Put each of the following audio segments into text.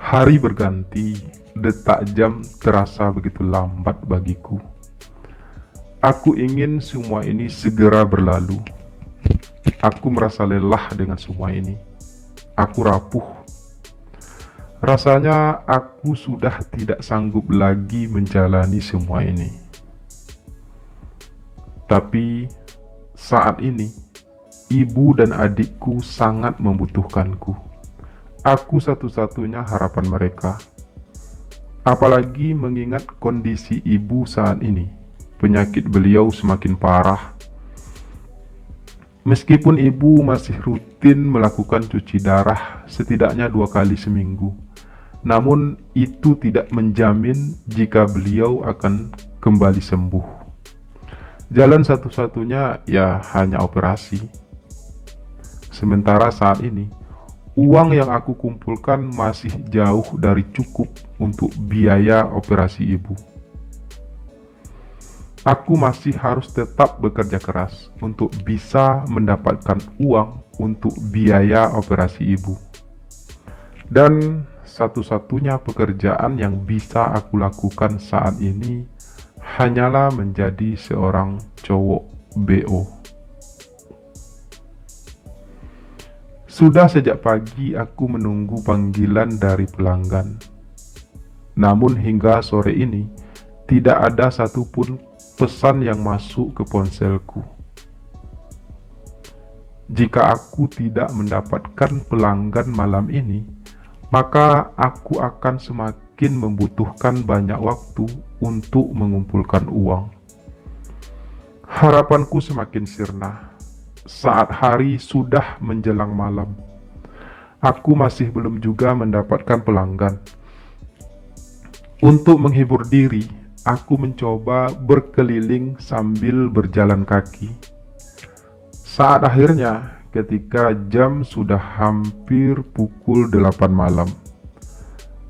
Hari berganti, detak jam terasa begitu lambat bagiku. Aku ingin semua ini segera berlalu. Aku merasa lelah dengan semua ini. Aku rapuh. Rasanya aku sudah tidak sanggup lagi menjalani semua ini. Tapi saat ini, ibu dan adikku sangat membutuhkanku. Aku satu-satunya harapan mereka. Apalagi mengingat kondisi ibu saat ini. Penyakit beliau semakin parah. Meskipun ibu masih rutin melakukan cuci darah setidaknya 2 kali seminggu, namun itu tidak menjamin jika beliau akan kembali sembuh. Jalan satu-satunya ya hanya operasi. Sementara saat ini, uang yang aku kumpulkan masih jauh dari cukup untuk biaya operasi ibu. Aku masih harus tetap bekerja keras untuk bisa mendapatkan uang untuk biaya operasi ibu. Dan satu-satunya pekerjaan yang bisa aku lakukan saat ini hanyalah menjadi seorang cowok BO. Sudah sejak pagi aku menunggu panggilan dari pelanggan. Namun hingga sore ini, tidak ada satupun pesan yang masuk ke ponselku. Jika aku tidak mendapatkan pelanggan malam ini, maka aku akan semakin membutuhkan banyak waktu untuk mengumpulkan uang. Harapanku semakin sirna. Saat hari sudah menjelang malam, aku masih belum juga mendapatkan pelanggan. Untuk menghibur diri, aku mencoba berkeliling sambil berjalan kaki. Saat akhirnya, ketika jam sudah hampir pukul 8 malam,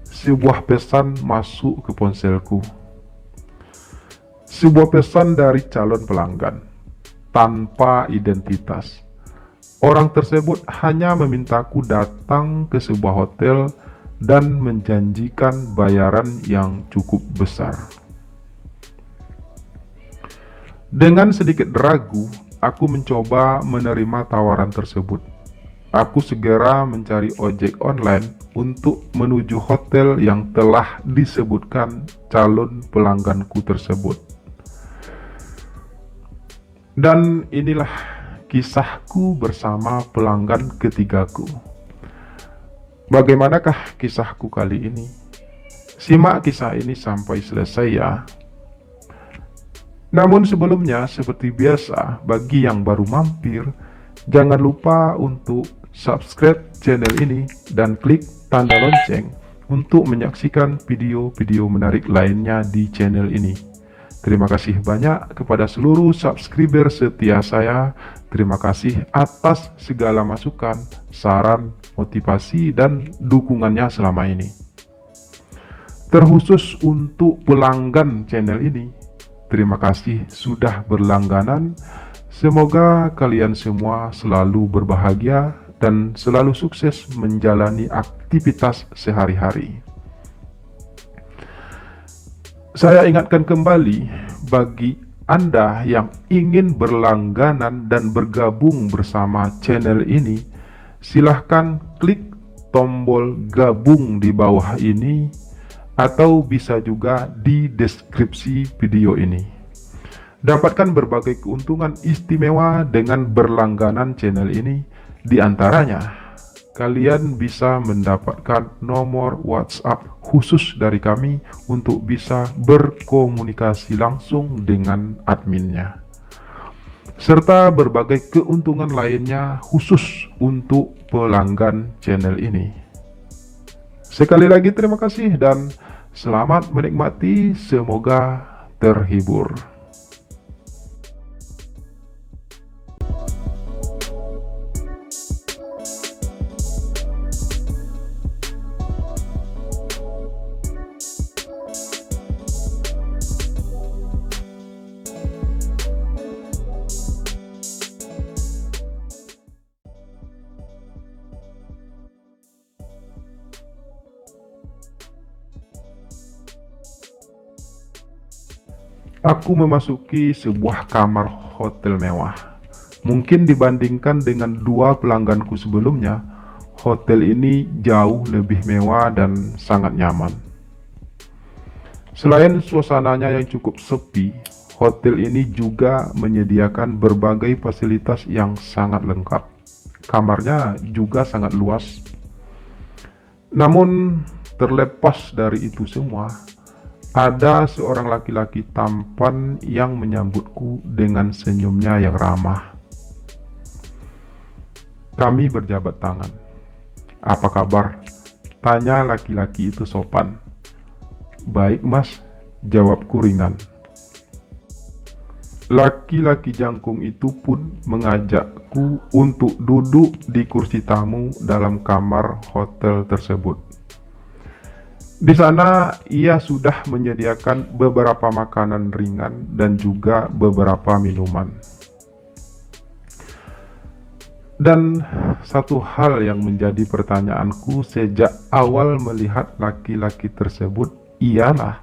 sebuah pesan masuk ke ponselku. Sebuah pesan dari calon pelanggan, tanpa identitas. Orang tersebut hanya memintaku datang ke sebuah hotel dan menjanjikan bayaran yang cukup besar. Dengan sedikit ragu, aku mencoba menerima tawaran tersebut. Aku segera mencari ojek online untuk menuju hotel yang telah disebutkan calon pelangganku tersebut. Dan inilah kisahku bersama pelanggan ketigaku. Bagaimanakah kisahku kali ini? Simak kisah ini sampai selesai ya. Namun sebelumnya, seperti biasa, bagi yang baru mampir, jangan lupa untuk subscribe channel ini dan klik tanda lonceng untuk menyaksikan video-video menarik lainnya di channel ini. Terima kasih banyak kepada seluruh subscriber setia saya. Terima kasih atas segala masukan, saran, motivasi, dan dukungannya selama ini. Terkhusus untuk pelanggan channel ini, terima kasih sudah berlangganan. Semoga kalian semua selalu berbahagia dan selalu sukses menjalani aktivitas sehari-hari. Saya ingatkan kembali, bagi Anda yang ingin berlangganan dan bergabung bersama channel ini, silahkan klik tombol gabung di bawah ini, atau bisa juga di deskripsi video ini. Dapatkan berbagai keuntungan istimewa dengan berlangganan channel ini. Di antaranya, kalian bisa mendapatkan nomor WhatsApp khusus dari kami untuk bisa berkomunikasi langsung dengan adminnya, serta berbagai keuntungan lainnya khusus untuk pelanggan channel ini. Sekali lagi terima kasih dan selamat menikmati, semoga terhibur. Aku memasuki sebuah kamar hotel mewah. Mungkin dibandingkan dengan dua pelangganku sebelumnya, hotel ini jauh lebih mewah dan sangat nyaman. Selain suasananya yang cukup sepi, hotel ini juga menyediakan berbagai fasilitas yang sangat lengkap. Kamarnya juga sangat luas. Namun, terlepas dari itu semua, ada seorang laki-laki tampan yang menyambutku dengan senyumnya yang ramah. Kami berjabat tangan. "Apa kabar?" tanya laki-laki itu sopan. "Baik mas," jawabku ringan. Laki-laki jangkung itu pun mengajakku untuk duduk di kursi tamu dalam kamar hotel tersebut. Di sana ia sudah menyediakan beberapa makanan ringan dan juga beberapa minuman. Dan satu hal yang menjadi pertanyaanku sejak awal melihat laki-laki tersebut ialah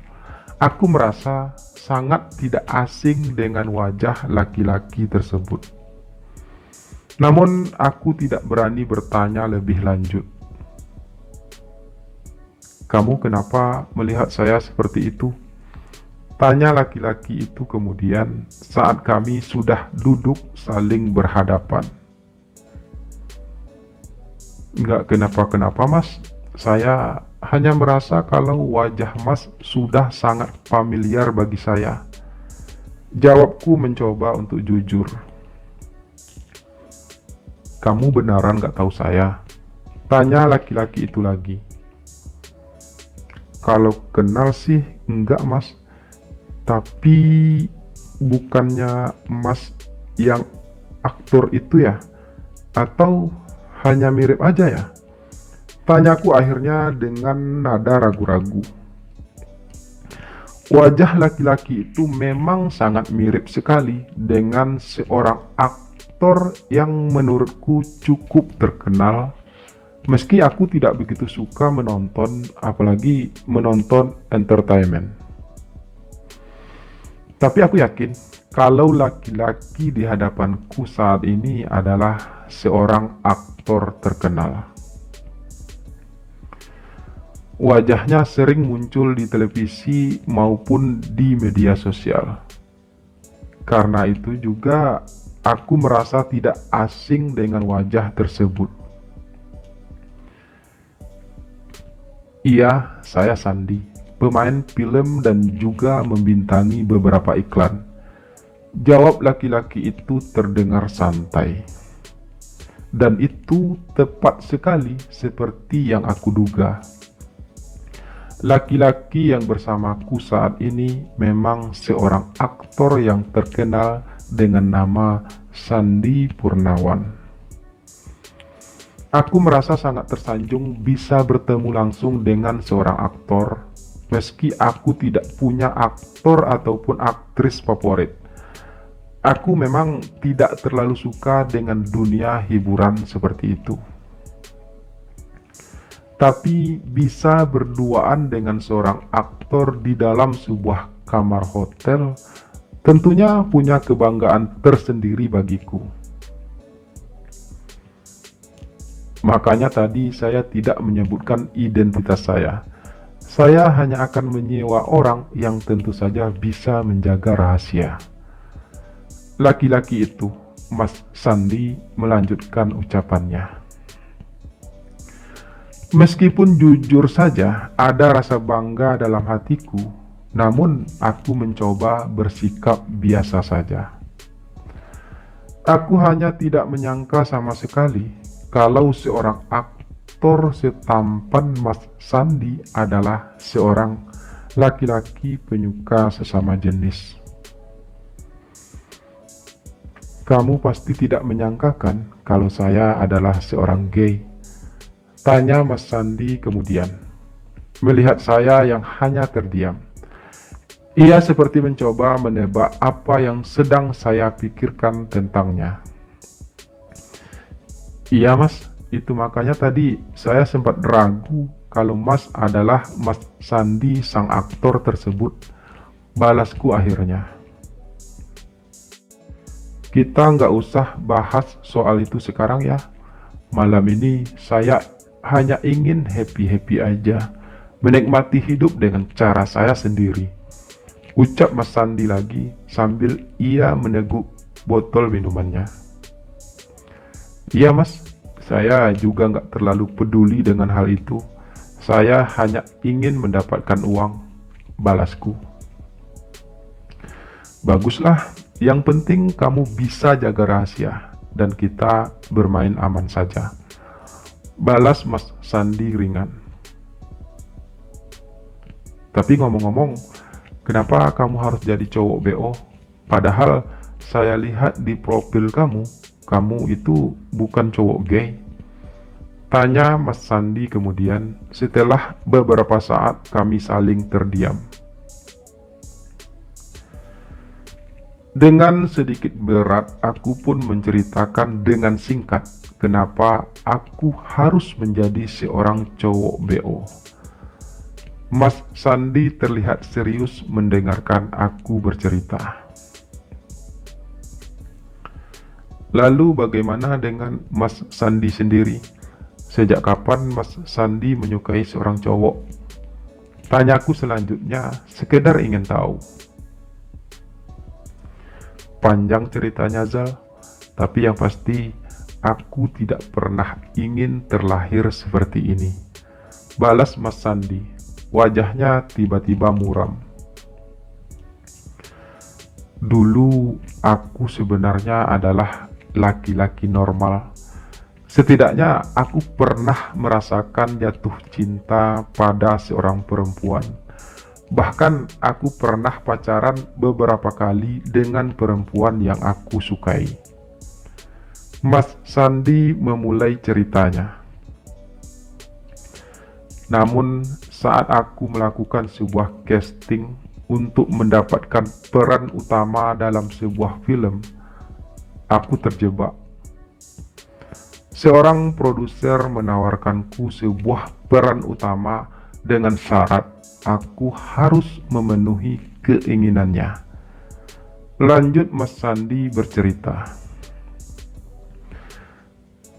aku merasa sangat tidak asing dengan wajah laki-laki tersebut. Namun aku tidak berani bertanya lebih lanjut. "Kamu kenapa melihat saya seperti itu?" tanya laki-laki itu kemudian saat kami sudah duduk saling berhadapan. "Nggak kenapa-kenapa mas, saya hanya merasa kalau wajah mas sudah sangat familiar bagi saya," jawabku mencoba untuk jujur. "Kamu beneran nggak tahu saya?" tanya laki-laki itu lagi. "Kalau kenal sih enggak mas, tapi bukannya mas yang aktor itu ya? Atau hanya mirip aja ya?" tanyaku akhirnya dengan nada ragu-ragu. Wajah laki-laki itu memang sangat mirip sekali dengan seorang aktor yang menurutku cukup terkenal. Meski aku tidak begitu suka menonton, apalagi menonton entertainment. Tapi aku yakin kalau laki-laki di hadapanku saat ini adalah seorang aktor terkenal. Wajahnya sering muncul di televisi maupun di media sosial. Karena itu juga aku merasa tidak asing dengan wajah tersebut. "Iya, saya Sandi, pemain film dan juga membintangi beberapa iklan," jawab laki-laki itu terdengar santai. Dan itu tepat sekali seperti yang aku duga. Laki-laki yang bersamaku saat ini memang seorang aktor yang terkenal dengan nama Sandi Purnawan. Aku merasa sangat tersanjung bisa bertemu langsung dengan seorang aktor, meski aku tidak punya aktor ataupun aktris favorit. Aku memang tidak terlalu suka dengan dunia hiburan seperti itu. Tapi bisa berduaan dengan seorang aktor di dalam sebuah kamar hotel tentunya punya kebanggaan tersendiri bagiku. Makanya tadi saya tidak menyebutkan identitas saya. Saya hanya akan menyewa orang yang tentu saja bisa menjaga rahasia. Laki-laki itu, Mas Sandi, melanjutkan ucapannya. Meskipun jujur saja ada rasa bangga dalam hatiku, namun aku mencoba bersikap biasa saja. Aku hanya tidak menyangka sama sekali kalau seorang aktor setampan Mas Sandi adalah seorang laki-laki penyuka sesama jenis. "Kamu pasti tidak menyangkakan kalau saya adalah seorang gay?" tanya Mas Sandi kemudian, melihat saya yang hanya terdiam. Ia seperti mencoba menebak apa yang sedang saya pikirkan tentangnya. "Iya mas, itu makanya tadi saya sempat ragu kalau mas adalah Mas Sandi sang aktor tersebut," balasku akhirnya. Kita nggak usah bahas soal itu sekarang ya. Malam ini saya hanya ingin happy-happy aja, menikmati hidup dengan cara saya sendiri. Ucap Mas Sandi lagi sambil ia meneguk botol minumannya. Iya mas, saya juga nggak terlalu peduli dengan hal itu. Saya hanya ingin mendapatkan uang, balasku. Baguslah, yang penting kamu bisa jaga rahasia dan kita bermain aman saja, balas Mas Sandi ringan. Tapi ngomong-ngomong, kenapa kamu harus jadi cowok BO? Padahal saya lihat di profil kamu itu bukan cowok gay. Tanya Mas Sandi kemudian setelah beberapa saat kami saling terdiam. Dengan sedikit berat, aku pun menceritakan dengan singkat kenapa aku harus menjadi seorang cowok BO. Mas Sandi terlihat serius mendengarkan aku bercerita. Lalu bagaimana dengan Mas Sandi sendiri? Sejak kapan Mas Sandi menyukai seorang cowok? Tanyaku selanjutnya, sekedar ingin tahu. Panjang ceritanya Zal, tapi yang pasti aku tidak pernah ingin terlahir seperti ini, balas Mas Sandi. Wajahnya tiba-tiba muram. Dulu aku sebenarnya adalah laki-laki normal. Setidaknya aku pernah merasakan jatuh cinta pada seorang perempuan. Bahkan aku pernah pacaran beberapa kali dengan perempuan yang aku sukai. Mas Sandi memulai ceritanya. Namun saat aku melakukan sebuah casting untuk mendapatkan peran utama dalam sebuah film, aku terjebak. Seorang produser menawarkanku sebuah peran utama dengan syarat aku harus memenuhi keinginannya. Lanjut Mas Sandi bercerita.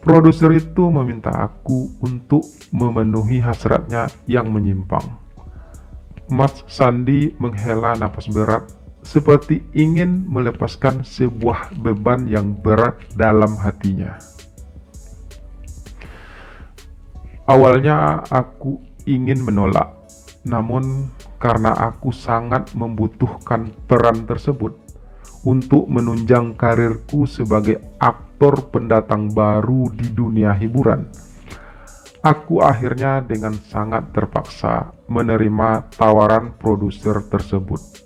Produser itu meminta aku untuk memenuhi hasratnya yang menyimpang. Mas Sandi menghela napas berat, seperti ingin melepaskan sebuah beban yang berat dalam hatinya. Awalnya aku ingin menolak, namun karena aku sangat membutuhkan peran tersebut untuk menunjang karirku sebagai aktor pendatang baru di dunia hiburan, aku akhirnya dengan sangat terpaksa menerima tawaran produser tersebut.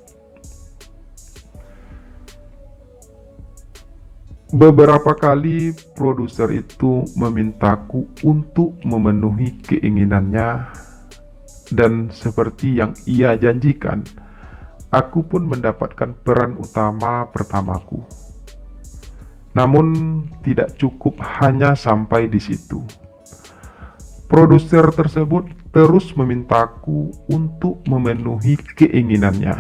Beberapa kali produser itu memintaku untuk memenuhi keinginannya, dan seperti yang ia janjikan, aku pun mendapatkan peran utama pertamaku. Namun tidak cukup hanya sampai di situ. Produser tersebut terus memintaku untuk memenuhi keinginannya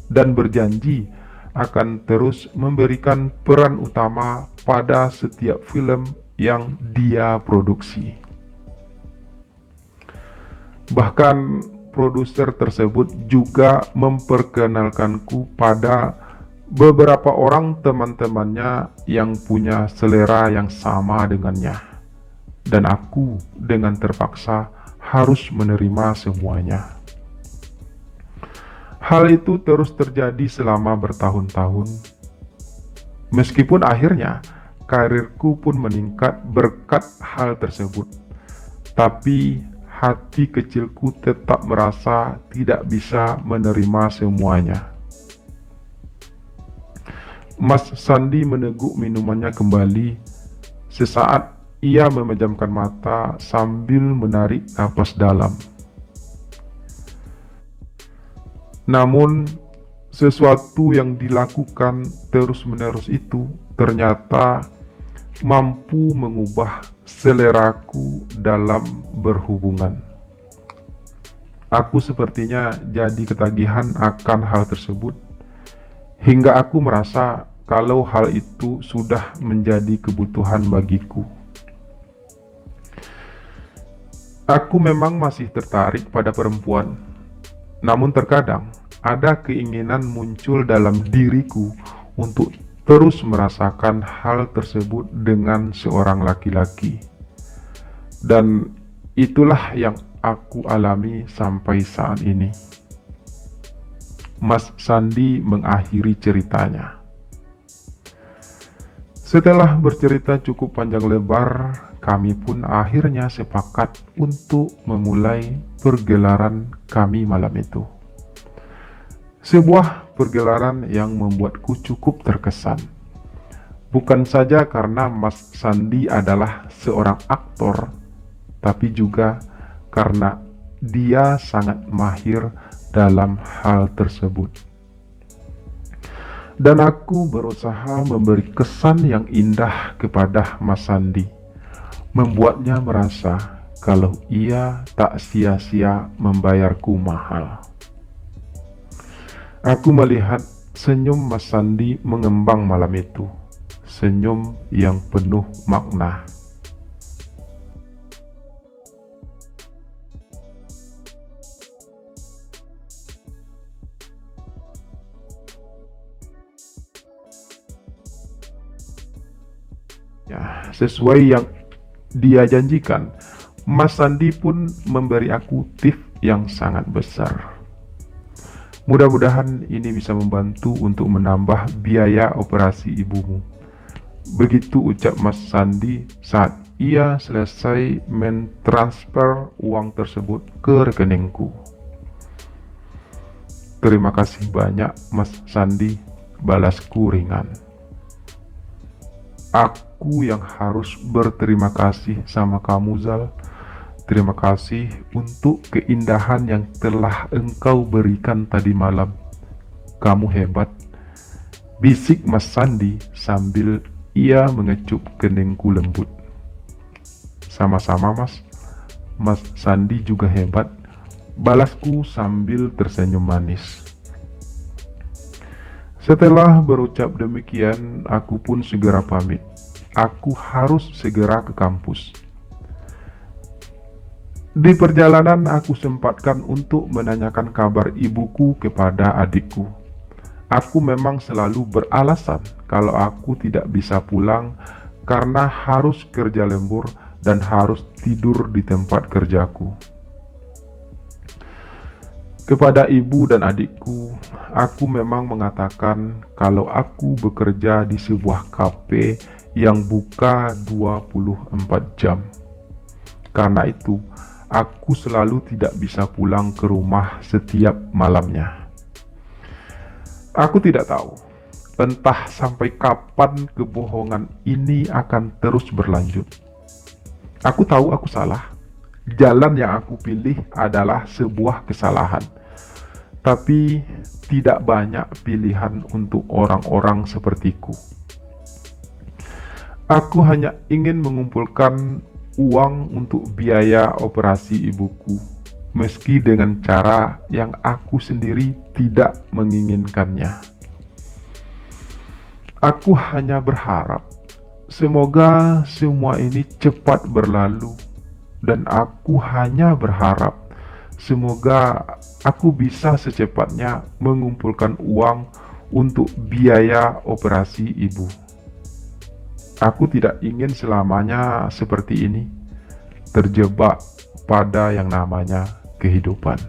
dan berjanji akan terus memberikan peran utama pada setiap film yang dia produksi. Bahkan produser tersebut juga memperkenalkanku pada beberapa orang teman-temannya yang punya selera yang sama dengannya, dan aku dengan terpaksa harus menerima semuanya. Hal itu terus terjadi selama bertahun-tahun. Meskipun akhirnya karirku pun meningkat berkat hal tersebut, tapi hati kecilku tetap merasa tidak bisa menerima semuanya. Mas Sandi meneguk minumannya kembali. Sesaat ia memejamkan mata sambil menarik napas dalam. Namun, sesuatu yang dilakukan terus-menerus itu ternyata mampu mengubah seleraku dalam berhubungan. Aku sepertinya jadi ketagihan akan hal tersebut, hingga aku merasa kalau hal itu sudah menjadi kebutuhan bagiku. Aku memang masih tertarik pada perempuan, namun terkadang ada keinginan muncul dalam diriku untuk terus merasakan hal tersebut dengan seorang laki-laki. Dan itulah yang aku alami sampai saat ini. Mas Sandi mengakhiri ceritanya. Setelah bercerita cukup panjang lebar, kami pun akhirnya sepakat untuk memulai pergelaran kami malam itu. Sebuah pergelaran yang membuatku cukup terkesan. Bukan saja karena Mas Sandi adalah seorang aktor, tapi juga karena dia sangat mahir dalam hal tersebut. Dan aku berusaha memberi kesan yang indah kepada Mas Sandi, membuatnya merasa kalau ia tak sia-sia membayarku mahal. Aku melihat senyum Mas Sandi mengembang malam itu, senyum yang penuh makna. Ya, sesuai yang dia janjikan, Mas Sandi pun memberi aku tip yang sangat besar. Mudah-mudahan ini bisa membantu untuk menambah biaya operasi ibumu. Begitu ucap Mas Sandi saat ia selesai mentransfer uang tersebut ke rekeningku. Terima kasih banyak Mas Sandi, balasku ringan. Aku yang harus berterima kasih sama kamu, Zal. Terima kasih untuk keindahan yang telah engkau berikan tadi malam. Kamu hebat, bisik Mas Sandi sambil ia mengecup keningku lembut. Sama-sama Mas. Mas Sandi juga hebat, balasku sambil tersenyum manis. Setelah berucap demikian, aku pun segera pamit. Aku harus segera ke kampus. Di perjalanan aku sempatkan untuk menanyakan kabar ibuku kepada adikku. Aku memang selalu beralasan kalau aku tidak bisa pulang karena harus kerja lembur dan harus tidur di tempat kerjaku. Kepada ibu dan adikku, aku memang mengatakan kalau aku bekerja di sebuah kafe yang buka 24 jam. Karena itu, aku selalu tidak bisa pulang ke rumah setiap malamnya. Aku tidak tahu, entah sampai kapan kebohongan ini akan terus berlanjut. Aku tahu aku salah. Jalan yang aku pilih adalah sebuah kesalahan. Tapi tidak banyak pilihan untuk orang-orang sepertiku. Aku hanya ingin mengumpulkan uang untuk biaya operasi ibuku, meski dengan cara yang aku sendiri tidak menginginkannya. Aku hanya berharap semoga semua ini cepat berlalu, dan aku hanya berharap semoga aku bisa secepatnya mengumpulkan uang untuk biaya operasi ibu. Aku tidak ingin selamanya seperti ini, terjebak pada yang namanya kehidupan.